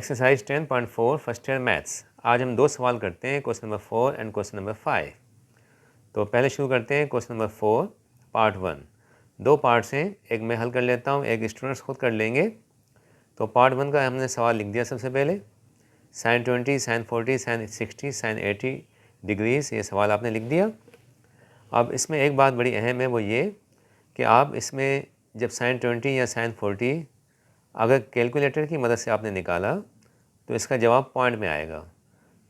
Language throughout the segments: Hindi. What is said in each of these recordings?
Exercise 10.4 first year maths. आज हम दो सवाल करते हैं, question number 4 and question number 5। तो पहले शुरू करते हैं क्वेश्चन नंबर 4 पार्ट 1। दो पार्ट्स हैं, एक मैं हल कर लेता हूँ, एक स्टूडेंट्स खुद कर लेंगे। तो पार्ट 1 का हमने सवाल लिख दिया सबसे पहले, sin 20, sin 40, sin 60, sin 80 degrees, ये सवाल आपने लिख दिया। अब इसमें एक बात बड़ी अहम है, वो ये कि आप इसमें जब sin 20 या sin 40 अगर कैलकुलेटर की मदद से आपने निकाला तो इसका जवाब पॉइंट में आएगा।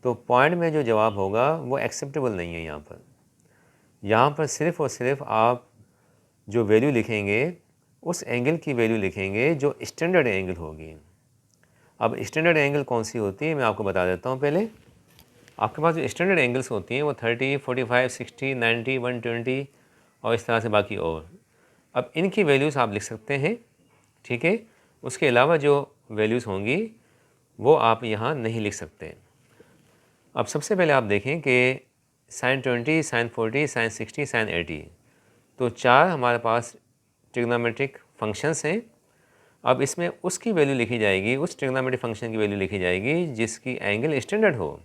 तो पॉइंट में जो जवाब होगा वो एक्सेप्टेबल नहीं है। यहाँ पर सिर्फ़ और सिर्फ आप जो वैल्यू लिखेंगे उस एंगल की वैल्यू लिखेंगे जो स्टैंडर्ड एंगल होगी। अब स्टैंडर्ड एंगल कौन सी होती है मैं आपको बता देता हूँ। पहले आपके पास जो स्टैंडर्ड एंगल्स होती हैं वो 30, 45, 60, 90, 120 और इस तरह से बाकी और। अब इनकी वैल्यूज़ आप लिख सकते हैं, ठीक है। उसके अलावा जो वैल्यूज़ होंगी वो आप यहाँ नहीं लिख सकते। अब सबसे पहले आप देखें कि sin 20, sin 40, sin 60, sin 80, तो चार हमारे पास ट्रिग्नोमेट्रिक फंक्शंस हैं। अब इसमें उसकी वैल्यू लिखी जाएगी, उस ट्रिग्नोमेट्रिक फंक्शन की वैल्यू लिखी जाएगी जिसकी एंगल स्टैंडर्ड हो।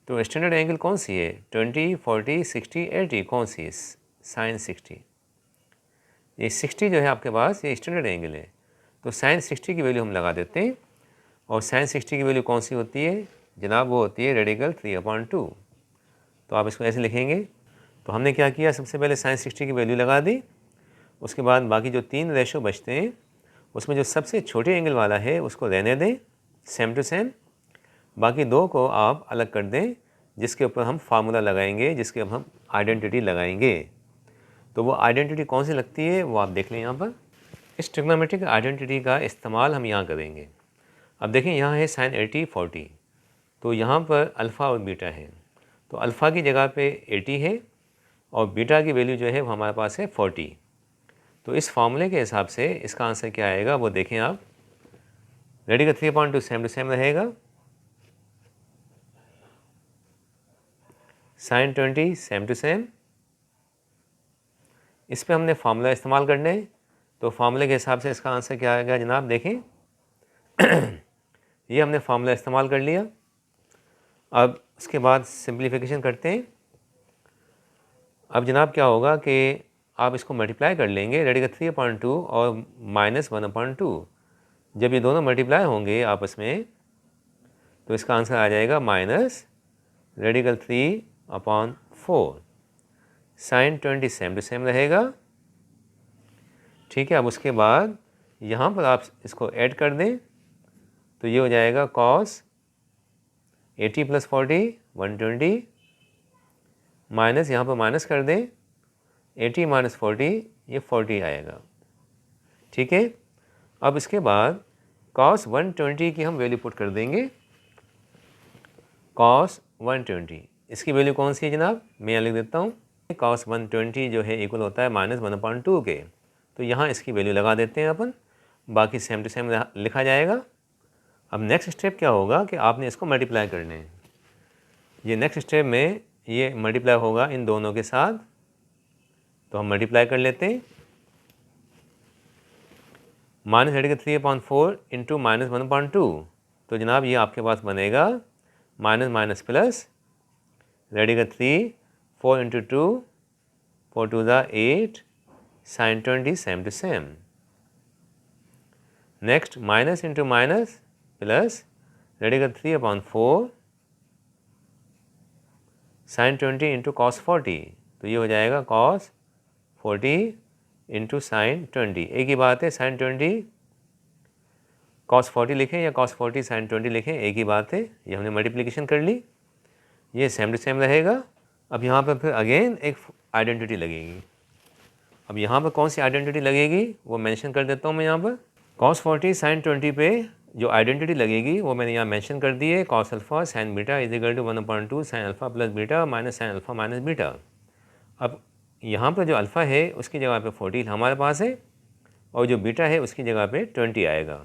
तो स्टैंडर्ड एंगल कौन सी है? 20, 40, 60, 80 कौन सी है? sin 60। ये 60 जो है आपके पास ये स्टैंडर्ड एंगल है। तो sin 60 की वैल्यू हम लगा देते हैं। और sin 60 की वैल्यू कौन सी होती है जनाब? वो होती है रेडिकल 3/2। तो आप इसको ऐसे लिखेंगे। तो हमने क्या किया, सबसे पहले sin 60 की वैल्यू लगा दी। उसके बाद बाकी जो तीन रेशो बचते हैं उसमें जो सबसे छोटे एंगल वाला है उसको रहने दें सेम टू सेम। बाकी दो को आप अलग कर दें जिसके ऊपर हम फार्मूला लगाएंगे, जिसके ऊपर हम आइडेंटिटी लगाएंगे। तो वो आइडेंटिटी कौन सी लगती है वो आप देख लें यहाँ पर। इस ट्रिग्नोमेट्रिक आइडेंटिटी का इस्तेमाल हम यहाँ करेंगे। अब देखें यहाँ है sin 80, 40, तो यहाँ पर अल्फ़ा और बीटा है। तो अल्फ़ा की जगह पे 80 है और बीटा की वैल्यू जो है वो हमारे पास है 40। तो इस फार्मूले के हिसाब से इसका आंसर क्या आएगा वो देखें आप। रेडिकल 3/2 सेम टू सेम रहेगा, sin 20 सेम टू सेम। इस पर हमने फार्मूला इस्तेमाल करने हैं, तो फार्मूले के हिसाब से इसका आंसर क्या आएगा जनाब? देखें ये हमने फार्मूला इस्तेमाल कर लिया। अब उसके बाद सिंप्लीफिकेशन करते हैं। अब जनाब क्या होगा कि आप इसको मल्टीप्लाई कर लेंगे, रेडिकल 3/2 और -1/2। जब ये दोनों मल्टीप्लाई होंगे आपस में तो इसका आंसर आ जाएगा minus radical 3/4। sin 20 same to same रहेगा, ठीक है। अब उसके बाद यहाँ पर आप इसको ऐड कर दें तो ये हो जाएगा cos 80 + 40 120, माइनस यहाँ पर माइनस कर दें 80 - 40 ये 40 आएगा, ठीक है। अब इसके बाद cos 120 की हम वैल्यू पुट कर देंगे। cos 120 इसकी वैल्यू कौन सी है जनाब? मैं यहाँ लिख देता हूँ। cos 120 जो है इक्वल होता है -1/2 के। तो यहाँ इसकी वैल्यू लगा देते हैं अपन, बाकी सेम टू सेम लिखा जाएगा। अब नेक्स्ट स्टेप क्या होगा कि आपने इसको मल्टीप्लाई करने हैं। ये नेक्स्ट स्टेप में ये मल्टीप्लाई होगा इन दोनों के साथ, तो हम मल्टीप्लाई कर लेते हैं। -3/4 इंटू -1/2, तो जनाब ये आपके पास बनेगा minus minus plus radical 3, 4 into 2, 4 2 8, sin 20 same to same. Next minus into minus plus radical 3/4 sin 20 into cos 40, तो ये हो जाएगा cos 40 इंटू sin 20। एक ही बात है, sin 20 cos 40 लिखें या cos 40 sin 20 लिखें, एक ही बात है। ये हमने मल्टीप्लिकेशन कर ली, ये सेम टू सेम रहेगा। अब यहाँ पर फिर अगेन एक आइडेंटिटी लगेगी। अब यहाँ पर कौन सी आइडेंटिटी लगेगी वो मेंशन कर देता हूँ मैं यहाँ पर। cos 40 sin 20 पे जो आइडेंटिटी लगेगी वो मैंने यहाँ मेंशन कर दी है, cos alpha sin beta is equal to 1/2 sin alpha plus beta minus sin alpha minus beta. अब यहाँ पर जो अल्फ़ा है उसकी जगह पे 40 हमारे पास है और जो बीटा है उसकी जगह पे 20 आएगा।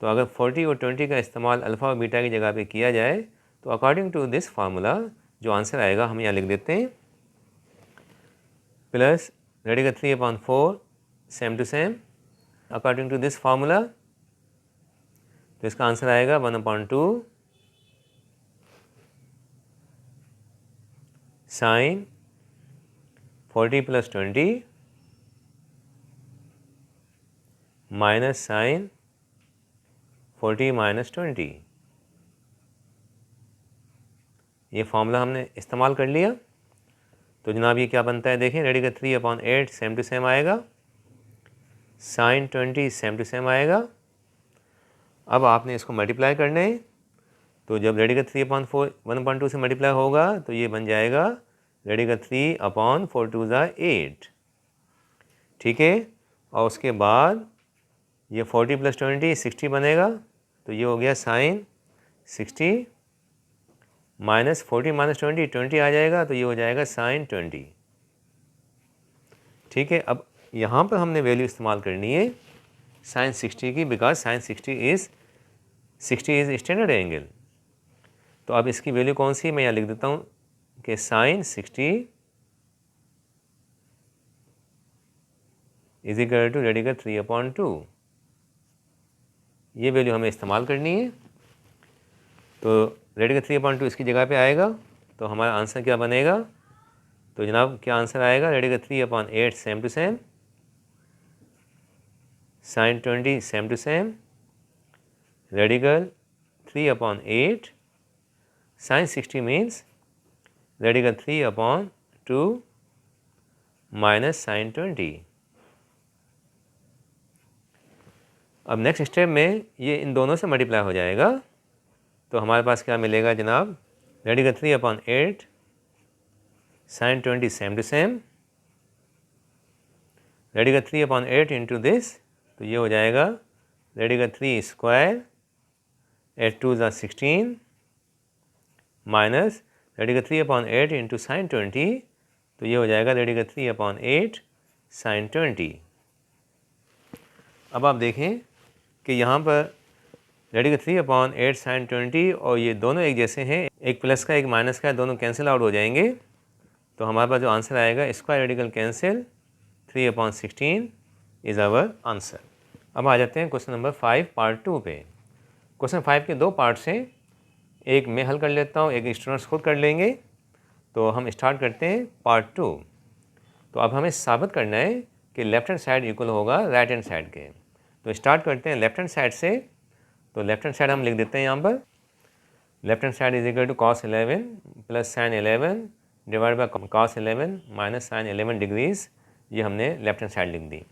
तो अगर 40 और 20 का इस्तेमाल अल्फ़ा और बीटा की जगह पे किया जाए तो अकॉर्डिंग टू दिस फार्मूला जो आंसर आएगा हम यहाँ लिख देते हैं, plus radical 3/4 same to same according to this formula तो इसका आंसर आएगा 1/2 साइन 40 + 20 माइनस साइन 40 - 20। ये फॉर्मूला हमने इस्तेमाल कर लिया। तो जनाब ये क्या बनता है देखें, रेडी का 3/8 सेम टू सेम आएगा, साइन 20 सेम टू सेम आएगा। अब आपने इसको मल्टीप्लाई करना है, तो जब रेडी का 3/4 1/2 से मल्टीप्लाई होगा तो ये बन जाएगा रेडी का 3/4 2 ज़ा 8, ठीक है। और उसके बाद ये 40 + 20 60 बनेगा, तो ये हो गया साइन 60 माइनस 40 - 20 20 आ जाएगा, तो ये हो जाएगा साइन 20, ठीक है। अब यहाँ पर हमने वैल्यू इस्तेमाल करनी है साइन 60 की, because sign 60 is standard angle. तो अब इसकी वैल्यू कौन सी, मैं यहाँ लिख देता हूँ कि साइन 60 इज इक्वल टू रेडी का 3/2। ये वैल्यू हमें इस्तेमाल करनी है। तो रेडी का 3/2 इसकी जगह पे आएगा, तो हमारा आंसर क्या बनेगा, तो जनाब क्या आंसर आएगा, रेडी का 3/8 same to same, sine 20 same to same, radical 3/8 sine 60 means radical 3/2 minus sine 20। अब नेक्स्ट स्टेप में ये इन दोनों से मल्टीप्लाई हो जाएगा, तो हमारे पास क्या मिलेगा जनाब, radical 3/8 sine 20 same to same, radical 3/8 into this, तो ये हो जाएगा रेडिकल 3 स्क्वायर 8 2 ज़ा 16 माइनस रेडिकल 3/8 इंटू साइन 20, तो ये हो जाएगा रेडिकल 3/8 साइन 20। अब आप देखें कि यहाँ पर रेडिकल 3/8 साइन 20 और ये दोनों एक जैसे हैं, एक प्लस का एक माइनस का, दोनों कैंसिल आउट हो जाएंगे। तो हमारे पास जो आंसर आएगा square radical cancel 3/16 is our answer. अब आ जाते हैं क्वेश्चन नंबर 5 पार्ट 2 पे। क्वेश्चन 5 के दो पार्ट्स हैं, एक मैं हल कर लेता हूँ, एक स्टूडेंट्स खुद कर लेंगे। तो हम स्टार्ट करते हैं पार्ट 2। तो अब हमें साबित करना है कि लेफ्ट हैंड साइड इक्वल होगा राइट हैंड साइड के। तो स्टार्ट करते हैं लेफ्ट हैंड साइड से। तो लेफ्ट हैंड साइड हम लिख देते हैं यहाँ पर, left hand side is equal to cos 11 plus sine 11 divide by cos 11 minus sine 11 degrees. ये हमने लेफ्ट हैंड साइड लिख दी।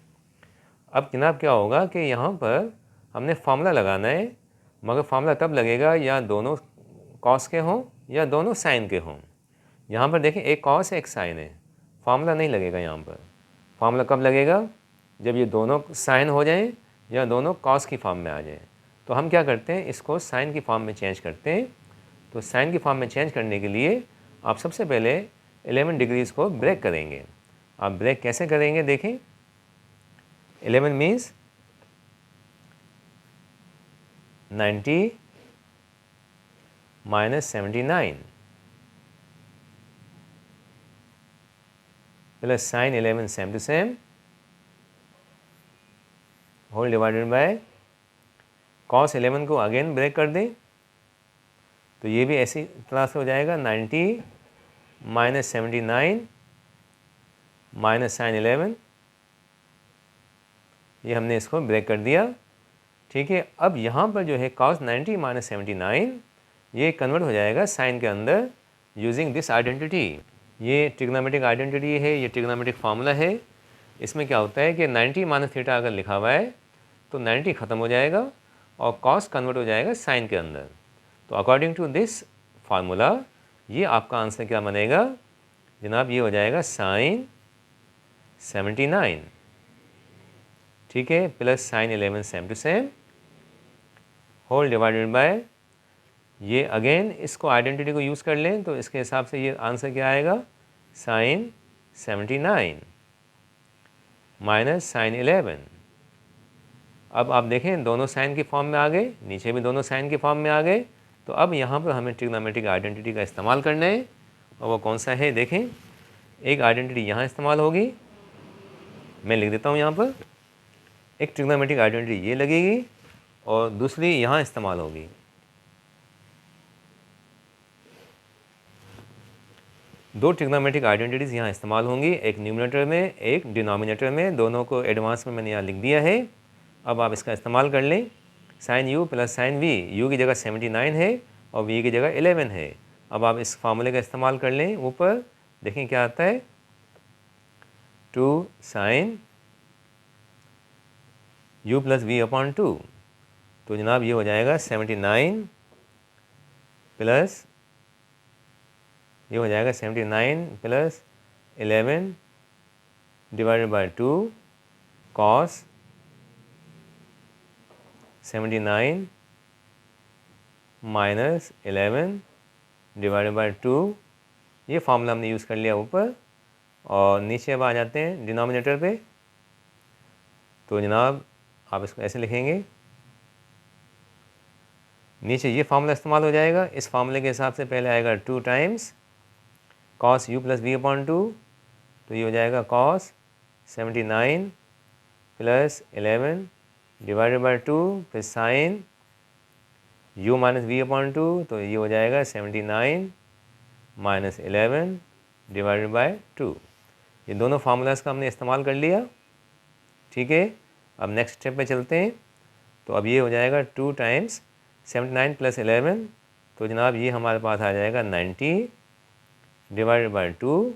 अब जनाब क्या होगा कि यहाँ पर हमने फार्मूला लगाना है, मगर फार्मूला तब लगेगा या दोनों cos के हों या दोनों साइन के हों। यहाँ पर देखें एक cos है एक साइन है, फार्मूला नहीं लगेगा यहाँ पर। फार्मूला कब लगेगा, जब ये दोनों साइन हो जाएं या दोनों cos की फॉर्म में आ जाएं। तो हम क्या करते हैं, इसको साइन की फॉर्म में चेंज करते हैं। तो साइन की फॉर्म में चेंज करने के लिए आप सबसे पहले 11 डिग्रीज़ को ब्रेक करेंगे। आप ब्रेक कैसे करेंगे देखें, 11 means 90 minus 79 plus sine 11 same to same whole divided by cos 11 को अगेन ब्रेक कर दें। तो ये भी ऐसी तरह से हो जाएगा 90 माइनस 79 माइनस साइन 11, ये हमने इसको ब्रेक कर दिया, ठीक है। अब यहाँ पर जो है cos 90 माइनस 79 ये कन्वर्ट हो जाएगा साइन के अंदर यूजिंग दिस आइडेंटिटी। ये ट्रिग्नोमेट्रिक आइडेंटिटी है, ये ट्रिग्नोमेट्रिक फार्मूला है। इसमें क्या होता है कि 90 माइनस थीटा अगर लिखा हुआ है तो 90 ख़त्म हो जाएगा और cos कन्वर्ट हो जाएगा साइन के अंदर। तो अकॉर्डिंग टू दिस फार्मूला ये आपका आंसर क्या बनेगा जनाब, ये हो जाएगा साइन 79, ठीक है, plus sine 11 same to same whole divided by, ये अगेन इसको आइडेंटिटी को यूज़ कर लें तो इसके हिसाब से ये आंसर क्या आएगा, साइन 79 माइनस साइन 11। अब आप देखें दोनों साइन की फॉर्म में आ गए, नीचे भी दोनों साइन की फॉर्म में आ गए। तो अब यहाँ पर हमें ट्रिग्नोमेट्रिक आइडेंटिटी का इस्तेमाल करना है, और वो कौन सा है देखें। एक आइडेंटिटी यहाँ इस्तेमाल होगी, मैं लिख देता हूँ यहाँ पर, एक ट्रिग्नोमेट्रिक आइडेंटिटी ये लगेगी और दूसरी यहाँ इस्तेमाल होगी। दो ट्रिग्नोमेट्रिक आइडेंटिटीज़ यहाँ इस्तेमाल होंगी, एक न्यूमरेटर में एक डिनोमिनेटर में। दोनों को एडवांस में मैंने यहाँ लिख दिया है। अब आप इसका इस्तेमाल कर लें। Sine u plus sine v, u की जगह 79 है और v की जगह 11 है। अब आप इस फार्मूले का इस्तेमाल कर लें। ऊपर देखें क्या आता है, 2 sine u plus v upon 2। तो जनाब ये हो जाएगा 79 प्लस, ये हो जाएगा 79 plus 11 divided by 2 cos 79 minus 11 divided by 2। ये फार्मूला हमने यूज़ कर लिया ऊपर। और नीचे अब आ जाते हैं डिनोमिनेटर पे। तो जनाब आप इसको ऐसे लिखेंगे, नीचे ये फार्मूला इस्तेमाल हो जाएगा। इस फार्मूले के हिसाब से पहले आएगा 2 times cos u plus v upon 2। तो ये हो जाएगा कॉस 79 प्लस 11 डिवाइडेड बाई 2, फिर sine u minus v upon 2। तो ये हो जाएगा 79 माइनस 11 डिवाइडेड बाई 2। ये दोनों फार्मूलाज का हमने इस्तेमाल कर लिया। ठीक है, अब नेक्स्ट स्टेप पे चलते हैं। तो अब ये हो जाएगा 2 टाइम्स 79 प्लस 11। तो जनाब ये हमारे पास आ जाएगा 90 डिवाइडेड बाई 2।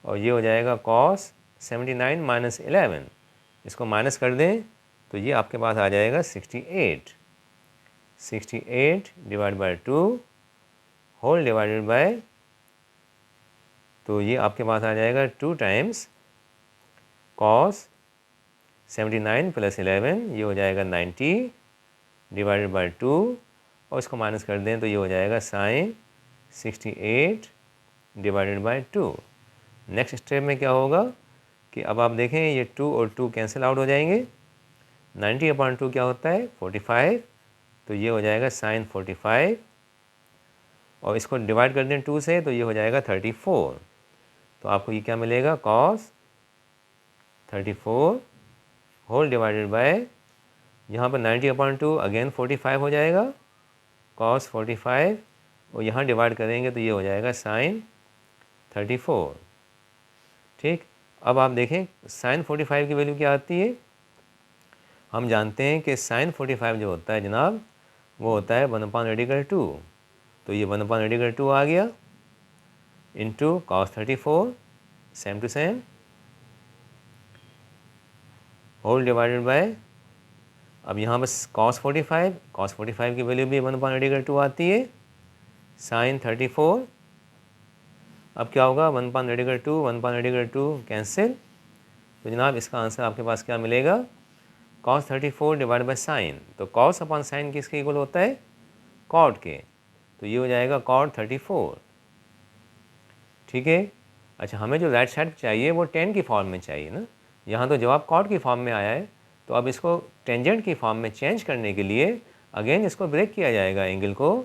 और ये हो जाएगा कॉस 79 माइनस 11। इसको माइनस कर दें तो ये आपके पास आ जाएगा 68 divide by 2 whole divided by, तो ये आपके पास आ जाएगा 2 टाइम्स कॉस 79 प्लस 11। ये हो जाएगा 90 डिवाइडेड बाई 2 और इसको माइनस कर दें तो ये हो जाएगा sine 68 divided by 2। Next step में क्या होगा कि अब आप देखें ये 2 और 2 कैंसिल आउट हो जाएंगे। 90 अपॉन 2 क्या होता है 45। तो ये हो जाएगा साइन 45 और इसको डिवाइड कर दें 2 से तो ये हो जाएगा 34। तो आपको ये क्या मिलेगा कॉस 34 होल डिवाइडेड बाय, यहाँ पर 90 अपॉन 2 अगेन 45 हो जाएगा कॉस 45 और यहाँ डिवाइड करेंगे तो ये हो जाएगा साइन 34। ठीक, अब आप देखें साइन 45 की वैल्यू क्या आती है। हम जानते हैं कि साइन 45 जो होता है जनाब वो होता है 1/√2। तो ये 1/√2 आ गया into cos 34 same to same whole divided by, अब यहाँ बस कॉस 45 की वैल्यू भी 1/√2 आती है साइन 34। अब क्या होगा 1/√2 कैंसिल। तो जनाब इसका आंसर आपके पास क्या मिलेगा कॉस 34 डिवाइड बाई साइन। तो कॉस अपॉन साइन किसके इक्वल होता है कॉट के। तो ये हो जाएगा कॉट 34। ठीक है, अच्छा हमें जो राइट साइड चाहिए वो टेन की फॉर्म में चाहिए ना। यहाँ तो जवाब कॉट की फॉर्म में आया है। तो अब इसको टेंजेंट की फॉर्म में चेंज करने के लिए अगेन इसको ब्रेक किया जाएगा एंगल को।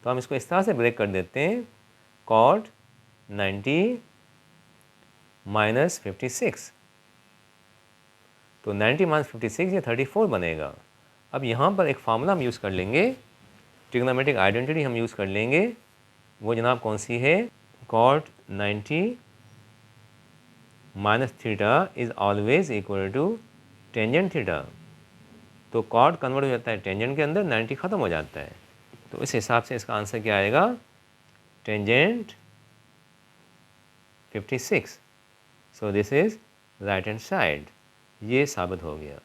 तो हम इसको इस तरह से ब्रेक कर देते हैं कॉट 90 माइनस 56। तो 90 माइनस 56 ये 34 बनेगा। अब यहाँ पर एक फार्मूला हम यूज़ कर लेंगे, ट्रिग्नोमेट्रिक आइडेंटिटी हम यूज़ कर लेंगे। वो जनाब कौन सी है, cot 90 minus theta is always equal to tangent theta. तो कॉट कन्वर्ट हो जाता है टेंजेंट के अंदर, 90 ख़त्म हो जाता है। तो इस हिसाब से इसका आंसर क्या आएगा tangent 56। So this is right hand side. ये साबित हो गया।